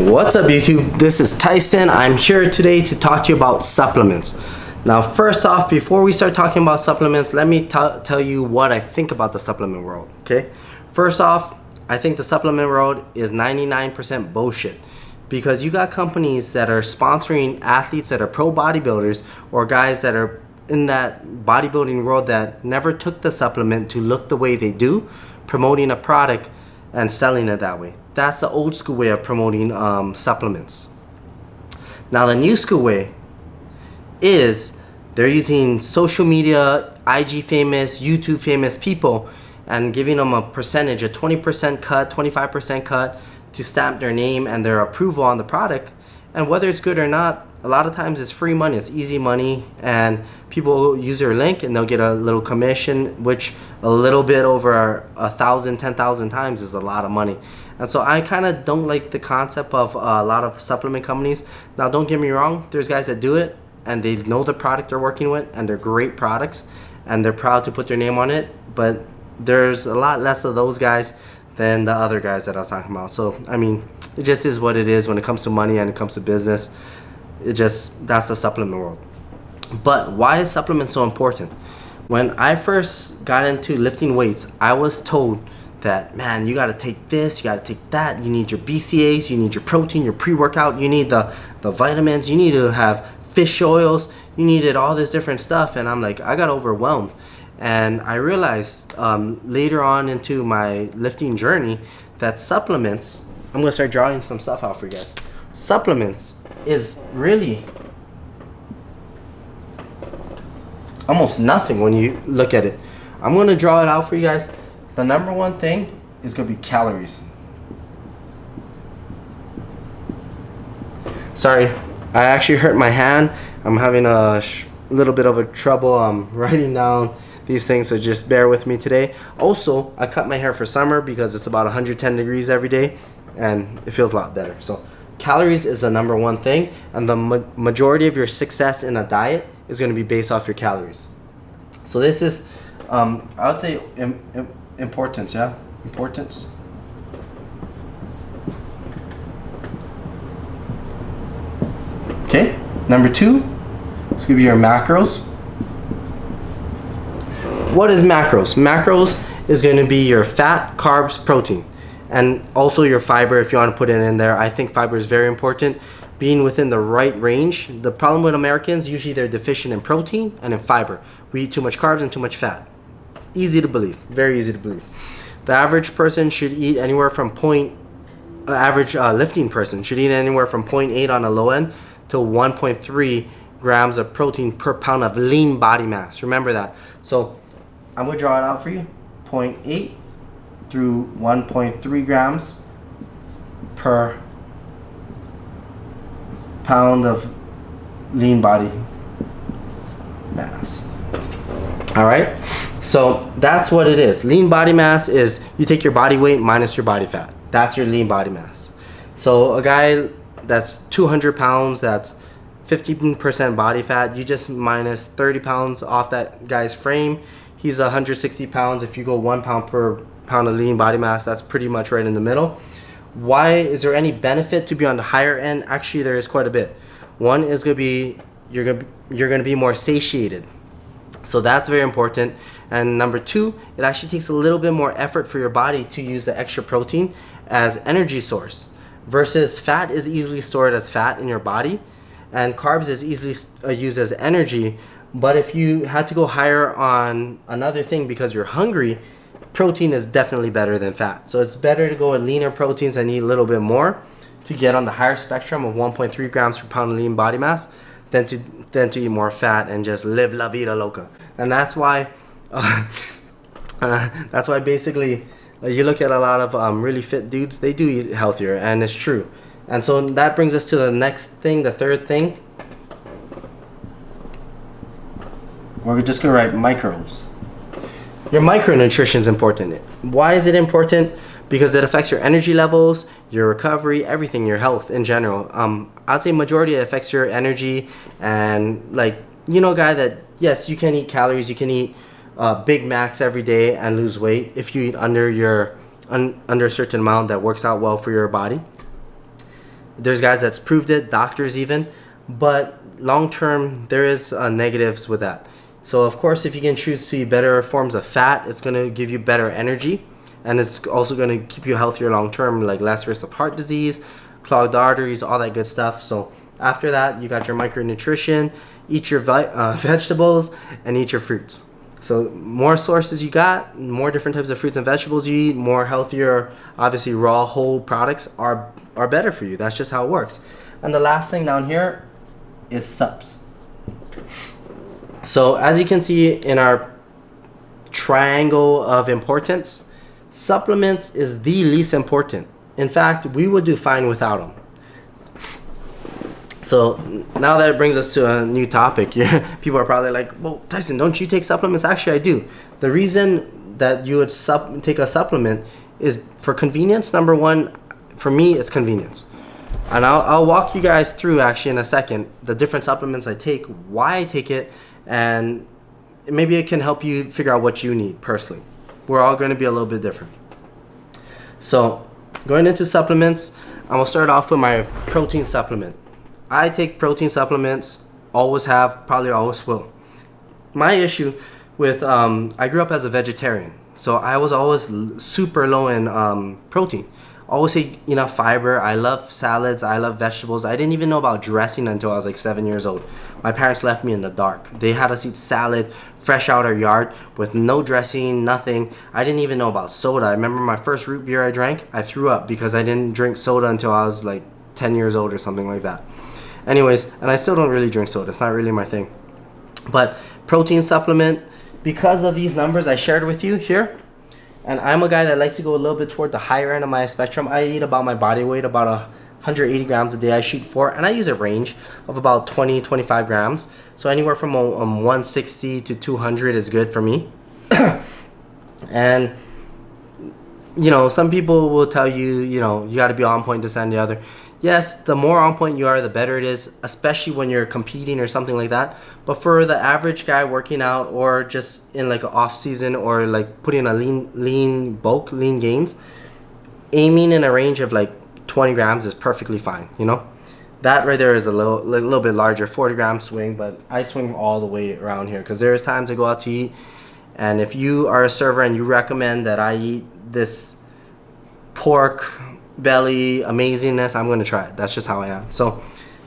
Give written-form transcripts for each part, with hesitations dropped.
What's up YouTube? This is Tyson. I'm here today to talk to you about supplements. Now first off, before we start talking about supplements, let me tell you what I think about the supplement world, okay? First off, I think the supplement world is 99% bullshit because you got companies that are sponsoring athletes that are pro bodybuilders or guys that are in that bodybuilding world that never took the supplement to look the way they do, promoting a product and selling it that way. That's the old school way of promoting supplements. Now the new school way is they're using social media, IG famous, YouTube famous people and giving them a percentage, a 20% cut, 25% cut to stamp their name and their approval on the product. And whether it's good or not, a lot of times it's free money, it's easy money, and people use their link and they'll get a little commission, which a little bit over 1,000, 10,000 times is a lot of money. And so I kind of don't like the concept of a lot of supplement companies. Now don't get me wrong, there's guys that do it and they know the product they're working with and they're great products and they're proud to put their name on it, but there's a lot less of those guys than the other guys that I was talking about. So I mean, it just is what it is when it comes to money and it comes to business. That's the supplement world. But why is supplement so important? When I first got into lifting weights, I was told that, man, you got to take this, you got to take that, you need your BCAAs, you need your protein, your pre-workout, you need the vitamins, you need to have fish oils, you needed all this different stuff. And I'm like, I got overwhelmed. And I realized later on into my lifting journey that supplements, I'm going to start drawing some stuff out for you guys. Supplements is really almost nothing when you look at it. I'm going to draw it out for you guys. The number one thing is going to be calories. Sorry, I actually hurt my hand. I'm having a little bit of a trouble writing down these things, so just bear with me today. Also, I cut my hair for summer because it's about 110 degrees every day and it feels a lot better. So calories is the number one thing, and the majority of your success in a diet is going to be based off your calories. So this is, I would say, importance, yeah? Importance. Okay, number two, it's going to be your macros. What is macros? Macros is going to be your fat, carbs, protein, and also your fiber if you want to put it in there. I think fiber is very important. Being within the right range. The problem with Americans, usually they're deficient in protein and in fiber. We eat too much carbs and too much fat. Easy to believe, very easy to believe. The average person should eat anywhere from lifting person should eat anywhere from 0.8 on the low end to 1.3 grams of protein per pound of lean body mass. Remember that. So I'm going to draw it out for you. 0.8 through 1.3 grams per pound of lean body mass. All right, so that's what it is. Lean body mass is you take your body weight minus your body fat. That's your lean body mass. So a guy that's 200 pounds, that's 15% body fat, you just minus 30 pounds off that guy's frame. He's 160 pounds. If you go 1 pound per pound of lean body mass, that's pretty much right in the middle. Why is there any benefit to be on the higher end? Actually, there is quite a bit. One is going to be you're going to be more satiated. So that's very important. And number two, it actually takes a little bit more effort for your body to use the extra protein as energy source versus fat is easily stored as fat in your body and carbs is easily used as energy. But if you had to go higher on another thing because you're hungry, protein is definitely better than fat. So it's better to go with leaner proteins and eat a little bit more to get on the higher spectrum of 1.3 grams per pound of lean body mass than to eat more fat and just live la vida loca. And that's why basically you look at a lot of really fit dudes, they do eat healthier, and it's true. And so that brings us to the next thing, the third thing. We're just gonna write micros. Your micronutrition is important. Why is it important? Because it affects your energy levels, your recovery, everything, your health in general. I'd say majority it affects your energy and like, you know, guy that, yes, you can eat calories, you can eat Big Macs every day and lose weight if you eat under a certain amount that works out well for your body. There's guys that's proved it, doctors even, but long term there is negatives with that. So of course, if you can choose to eat better forms of fat, it's going to give you better energy, and it's also going to keep you healthier long term, like less risk of heart disease, clogged arteries, all that good stuff. So after that, you got your micronutrition, eat your vegetables, and eat your fruits. So more sources you got, more different types of fruits and vegetables you eat, more healthier, obviously raw whole products are better for you. That's just how it works. And the last thing down here is Sups. So as you can see in our triangle of importance, supplements is the least important. In fact, we would do fine without them. So now that brings us to a new topic. People are probably like, well, Tyson, don't you take supplements? Actually, I do. The reason that you would take a supplement is for convenience. Number one, for me, it's convenience. And I'll walk you guys through actually in a second the different supplements I take, why I take it, and maybe it can help you figure out what you need personally. We're all going to be a little bit different. So going into supplements, I'm going to start off with my protein supplement. I take protein supplements, always have, probably always will. My issue with, I grew up as a vegetarian, so I was always super low in protein. Always ate enough fiber. I love salads. I love vegetables. I didn't even know about dressing until I was like 7 years old. My parents left me in the dark. They had us eat salad fresh out our yard with no dressing, nothing. I didn't even know about soda. I remember my first root beer I drank, I threw up because I didn't drink soda until I was like 10 years old or something like that. Anyways, and I still don't really drink soda. It's not really my thing. But protein supplement, because of these numbers I shared with you here, and I'm a guy that likes to go a little bit toward the higher end of my spectrum. I eat about my body weight, about 180 grams a day. I shoot for, and I use a range of about 20-25 grams. So anywhere from 160 to 200 is good for me. And you know, some people will tell you, you know, you got to be on point this and the other. Yes, the more on point you are, the better it is, especially when you're competing or something like that. But for the average guy working out or just in like an off season or like putting a lean bulk, lean gains, aiming in a range of like 20 grams is perfectly fine, you know? That right there is a little bit larger, 40 gram swing, but I swing all the way around here because there's times I go out to eat, and if you are a server and you recommend that I eat this pork belly amazingness, I'm gonna try it. That's just how I am. So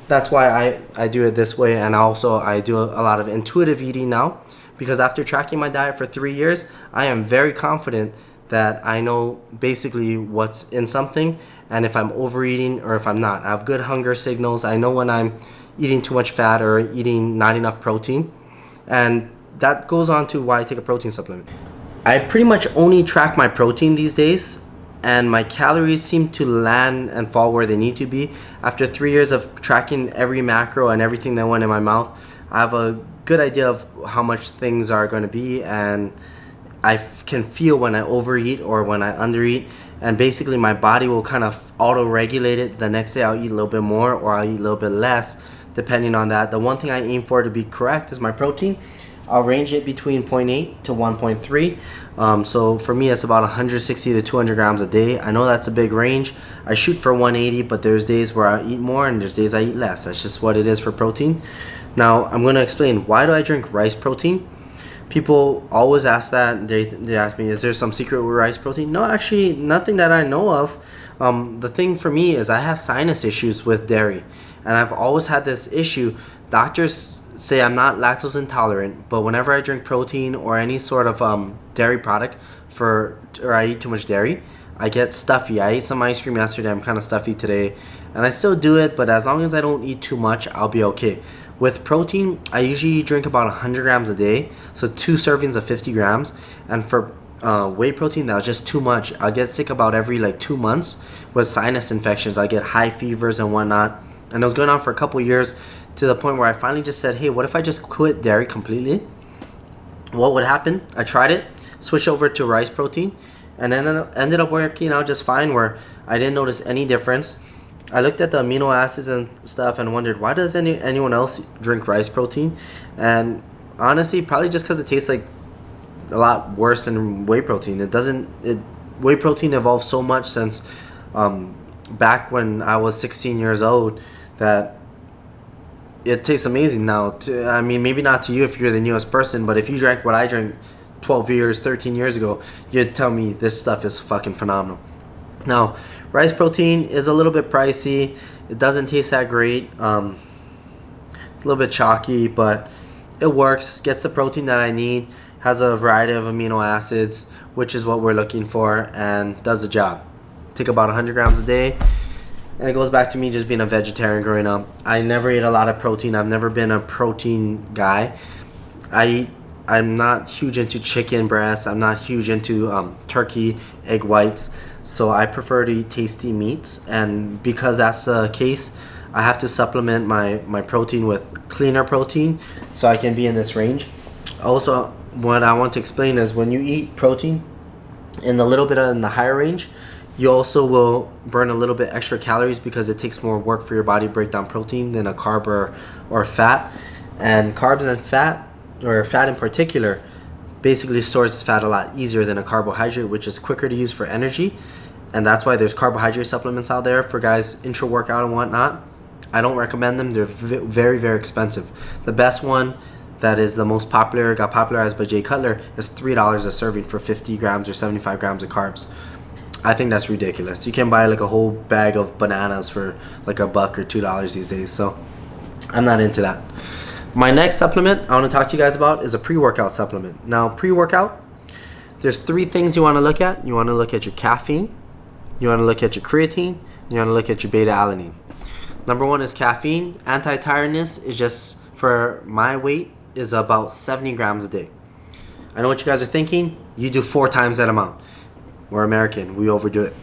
that's why I do it this way. And also I do a lot of intuitive eating now, because after tracking my diet for 3 years, I am very confident that I know basically what's in something and if I'm overeating or if I'm not. I have good hunger signals. I know when I'm eating too much fat or eating not enough protein, and that goes on to why I take a protein supplement. I pretty much only track my protein these days, and my calories seem to land and fall where they need to be. After 3 years of tracking every macro and everything that went in my mouth, I have a good idea of how much things are going to be, and I can feel when I overeat or when I undereat, and basically my body will kind of auto-regulate it. The next day I'll eat a little bit more or I'll eat a little bit less depending on that. The one thing I aim for to be correct is my protein. I'll range it between 0.8 to 1.3. So for me, it's about 160 to 200 grams a day. I know that's a big range. I shoot for 180, but there's days where I eat more and there's days I eat less. That's just what it is for protein. Now, I'm going to explain, why do I drink rice protein? People always ask that. They ask me, is there some secret with rice protein? No, actually, nothing that I know of. The thing for me is I have sinus issues with dairy, and I've always had this issue. Doctors say I'm not lactose intolerant, but whenever I drink protein or any sort of dairy product or I eat too much dairy, I get stuffy. I ate some ice cream yesterday. I'm kind of stuffy today, and I still do it, but as long as I don't eat too much, I'll be okay. With protein, I usually drink about 100 grams a day, so 2 servings of 50 grams. And for whey protein, that was just too much. I'll get sick about every like 2 months with sinus infections. I get high fevers and whatnot, and it was going on for a couple years, to the point where I finally just said, hey, what if I just quit dairy completely? What would happen? I tried it, switched over to rice protein, and then it ended up working out just fine, where I didn't notice any difference. I looked at the amino acids and stuff and wondered, why does anyone else drink rice protein? And honestly, probably just because it tastes like a lot worse than whey protein. Whey protein evolved so much since back when I was 16 years old that it tastes amazing now. I mean, maybe not to you if you're the newest person, but if you drank what I drank 12 years, 13 years ago, you'd tell me this stuff is fucking phenomenal. Now, rice protein is a little bit pricey. It doesn't taste that great. A little bit chalky, but it works. Gets the protein that I need. Has a variety of amino acids, which is what we're looking for, and does the job. Take about 100 grams a day. And it goes back to me just being a vegetarian growing up. I never ate a lot of protein. I've never been a protein guy. I'm not huge into chicken breasts. I'm not huge into turkey, egg whites. So I prefer to eat tasty meats. And because that's the case, I have to supplement my protein with cleaner protein so I can be in this range. Also, what I want to explain is when you eat protein in a little bit in the higher range, you also will burn a little bit extra calories because it takes more work for your body to break down protein than a carb or fat. And carbs and fat, or fat in particular, basically stores fat a lot easier than a carbohydrate, which is quicker to use for energy. And that's why there's carbohydrate supplements out there for guys intra-workout and whatnot. I don't recommend them. They're very, very expensive. The best one that is the most popular, got popularized by Jay Cutler, is $3 a serving for 50 grams or 75 grams of carbs. I think that's ridiculous. You can buy like a whole bag of bananas for like $1 or $2 these days. So I'm not into that. My next supplement I want to talk to you guys about is a pre-workout supplement. Now, pre-workout, there's 3 things you want to look at. You want to look at your caffeine, you want to look at your creatine, and you want to look at your beta-alanine. Number 1 is caffeine. Anti-tiredness is just, for my weight, is about 70 grams a day. I know what you guys are thinking. You do 4 times that amount. We're American. We overdo it.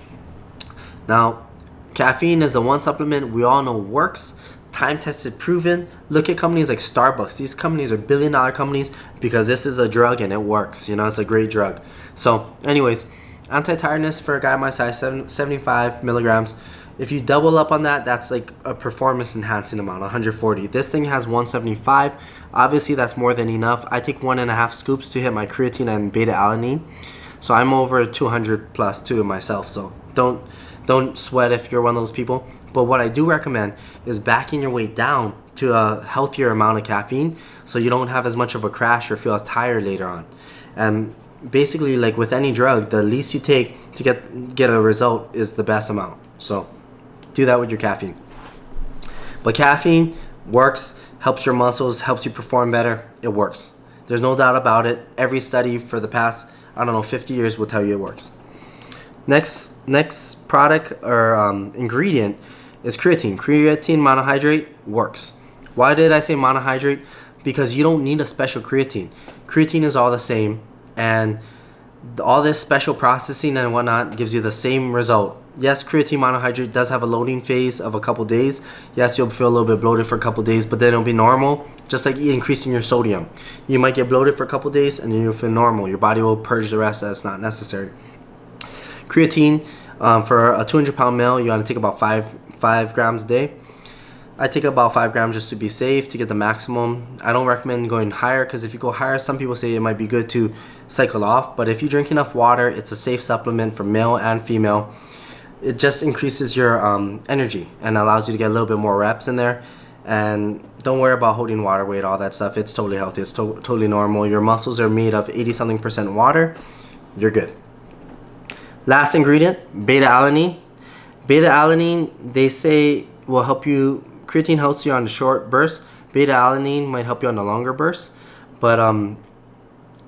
Now, caffeine is the one supplement we all know works. Time-tested, proven. Look at companies like Starbucks. These companies are billion-dollar companies because this is a drug and it works. You know, it's a great drug. So, anyways, anti-tiredness for a guy my size, 75 milligrams. If you double up on that, that's like a performance-enhancing amount, 140. This thing has 175. Obviously, that's more than enough. I take 1.5 scoops to hit my creatine and beta-alanine. So I'm over 200 plus too myself. So don't sweat if you're one of those people. But what I do recommend is backing your weight down to a healthier amount of caffeine so you don't have as much of a crash or feel as tired later on. And basically, like with any drug, the least you take to get a result is the best amount. So do that with your caffeine. But caffeine works, helps your muscles, helps you perform better. It works. There's no doubt about it. Every study for the past, 50 years will tell you it works. Next product or ingredient is creatine. Creatine monohydrate works. Why did I say monohydrate? Because you don't need a special creatine. Creatine is all the same, and all this special processing and whatnot gives you the same result. Yes, creatine monohydrate does have a loading phase of a couple days. Yes, you'll feel a little bit bloated for a couple days, but then it'll be normal, just like increasing your sodium. You might get bloated for a couple days and then you'll feel normal. Your body will purge the rest that's not necessary. Creatine, for a 200-pound male, you want to take about 5 grams a day. I take about 5 grams just to be safe, to get the maximum. I don't recommend going higher because if you go higher, some people say it might be good to cycle off. But if you drink enough water, it's a safe supplement for male and female. It just increases your energy and allows you to get a little bit more reps in there. And don't worry about holding water weight, all that stuff. It's totally healthy. It's totally normal. Your muscles are made of 80-something% water. You're good. Last ingredient, beta-alanine. Beta-alanine, they say, will help you. Creatine helps you on the short burst. Beta-alanine might help you on the longer burst. But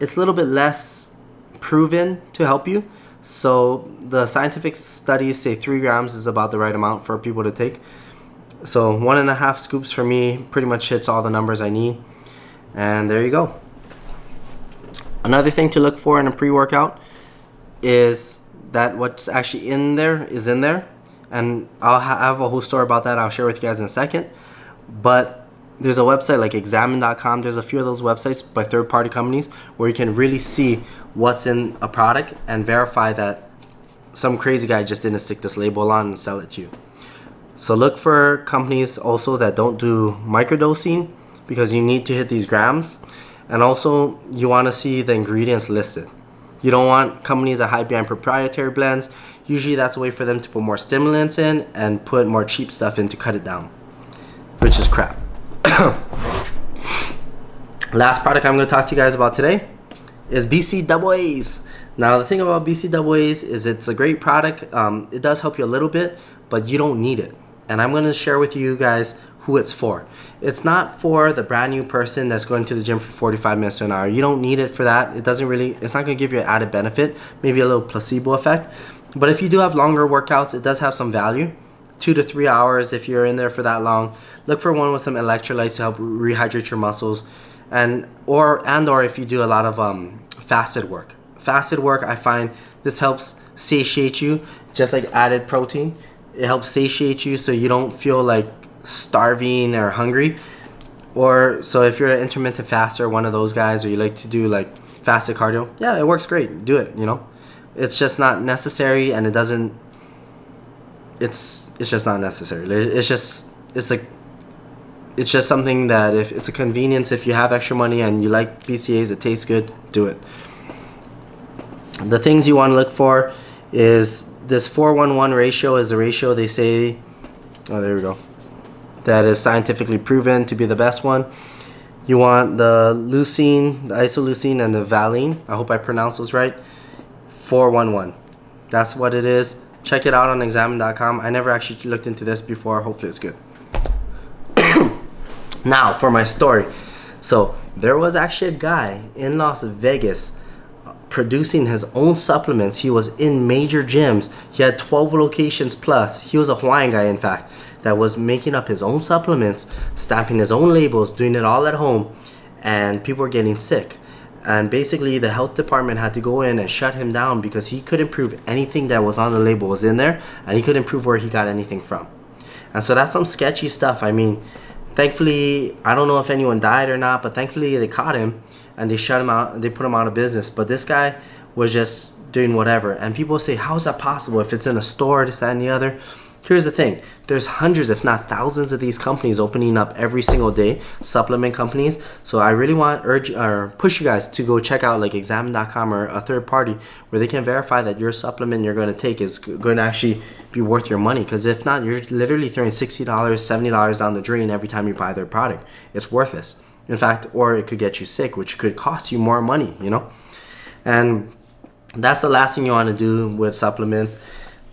it's a little bit less proven to help you. So the scientific studies say 3 grams is about the right amount for people to take. So 1.5 scoops for me pretty much hits all the numbers I need. And there you go. Another thing to look for in a pre-workout is that what's actually in there is in there. And I'll have a whole story about that I'll share with you guys in a second. But there's a website like examine.com. There's a few of those websites by third-party companies where you can really see what's in a product and verify that some crazy guy just didn't stick this label on and sell it to you. So look for companies also that don't do microdosing because you need to hit these grams. And also you want to see the ingredients listed. You don't want companies that hide behind proprietary blends. Usually that's a way for them to put more stimulants in and put more cheap stuff in to cut it down, which is crap. Last product I'm going to talk to you guys about today is BCAAs. Now the thing about BCAAs is it's a great product. It does help you a little bit, but you don't need it. And I'm going to share with you guys who it's for. It's not for the brand new person that's going to the gym for 45 minutes to an hour. You don't need it for that. It's not going to give you an added benefit, maybe a little placebo effect. But if you do have longer workouts, it does have some value. 2 to 3 hours if you're in there for that long. Look for one with some electrolytes to help rehydrate your muscles. Or if you do a lot of fasted work. Fasted work, I find this helps satiate you, just like added protein. It helps satiate you so you don't feel like starving or hungry. Or so if you're an intermittent faster, one of those guys, or you like to do like fasted cardio, yeah, it works great. Do it, you know. It's just not necessary, and it doesn't. It's just not necessary. It's just something that if it's a convenience, if you have extra money and you like BCAAs, it tastes good, do it. The things you want to look for is this 4:1 ratio is the ratio they say, oh there we go, that is scientifically proven to be the best one. You want the leucine, the isoleucine, and the valine. I hope I pronounced those right. 4:1. That's what it is. Check it out on examine.com. I never actually looked into this before. Hopefully it's good. Now for my story. So there was actually a guy in Las Vegas producing his own supplements. He was in major gyms. He had 12 locations plus. He was a Hawaiian guy, in fact, that was making up his own supplements, stamping his own labels, doing it all at home, and people were getting sick. And basically the health department had to go in and shut him down because he couldn't prove anything that was on the label was in there, and he couldn't prove where he got anything from. And so that's some sketchy stuff. I mean, thankfully, I don't know if anyone died or not, but thankfully they caught him and they shut him out and they put him out of business. But this guy was just doing whatever. And people say, how is that possible if it's in a store, this, that, and the other? Here's the thing. There's hundreds, if not thousands, of these companies opening up every single day, supplement companies. So I really want to push you guys to go check out like examine.com or a third party where they can verify that your supplement you're going to take is going to actually be worth your money. Because if not, you're literally throwing $60, $70 down the drain every time you buy their product. It's worthless. In fact, or it could get you sick, which could cost you more money, you know? And that's the last thing you want to do with supplements.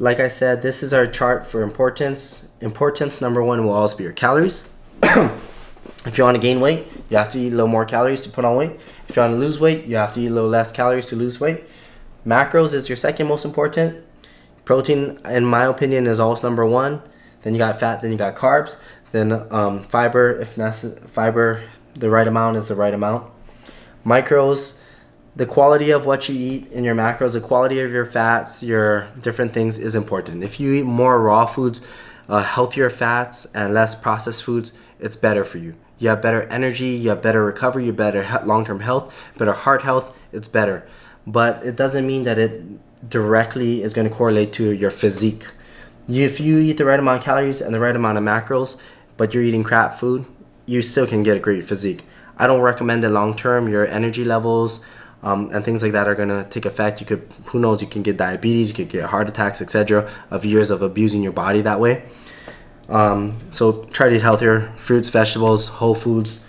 Like I said, this is our chart for importance. Importance number one will always be your calories. If you want to gain weight, you have to eat a little more calories to put on weight. If you want to lose weight, you have to eat a little less calories to lose weight. Macros is your second most important. Protein, in my opinion, is always number one. Then you got fat, then you got carbs. Then fiber, fiber, the right amount is the right amount. Micros, the quality of what you eat in your macros, the quality of your fats, your different things is important. If you eat more raw foods, healthier fats, and less processed foods, it's better for you. You have better energy, you have better recovery, you have better long-term health, better heart health, it's better. But it doesn't mean that it directly is going to correlate to your physique. If you eat the right amount of calories and the right amount of macros, but you're eating crap food, you still can get a great physique. I don't recommend it long-term. Your energy levels, and things like that are going to take effect. You could, who knows, you can get diabetes, you could get heart attacks, etc. of years of abusing your body that way. So try to eat healthier fruits, vegetables, whole foods.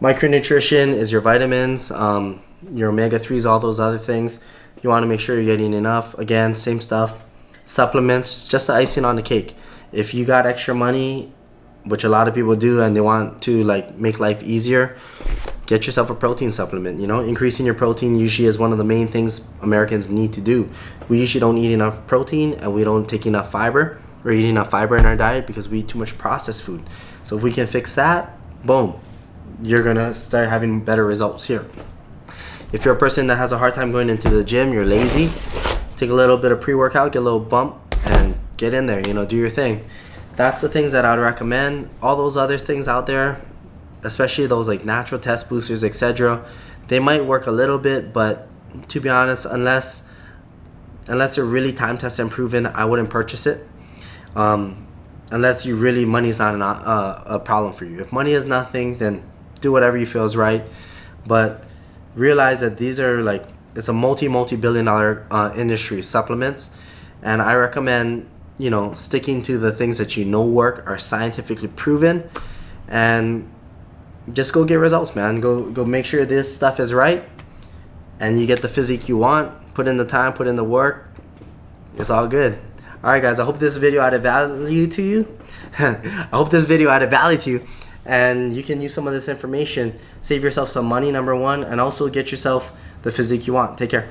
Micronutrition is your vitamins, your omega-3s, all those other things. You want to make sure you're getting enough. Again, same stuff. Supplements, just the icing on the cake. If you got extra money, which a lot of people do, and they want to like make life easier, get yourself a protein supplement. You know, increasing your protein usually is one of the main things Americans need to do. We usually don't eat enough protein, and we don't take enough fiber. We're eating enough fiber in our diet because we eat too much processed food. So if we can fix that, boom, you're gonna start having better results here. If you're a person that has a hard time going into the gym, you're lazy, take a little bit of pre-workout, get a little bump, and get in there, you know, do your thing. That's the things that I would recommend. All those other things out there, especially those like natural test boosters, etc., they might work a little bit, but to be honest, unless they're really time tested and proven, I wouldn't purchase it. Unless you really, money's not a problem for you. If money is nothing, then do whatever you feel is right. But realize that these are like It's a multi-billion dollar industry, supplements, and I recommend, you know, sticking to the things that you know work, are scientifically proven, and just go get results, man. Go make sure this stuff is right, and you get the physique you want. Put in the time, put in the work. It's all good. All right, guys. I hope this video added value to you. I hope this video added value to you, and you can use some of this information. Save yourself some money, number one, and also get yourself the physique you want. Take care.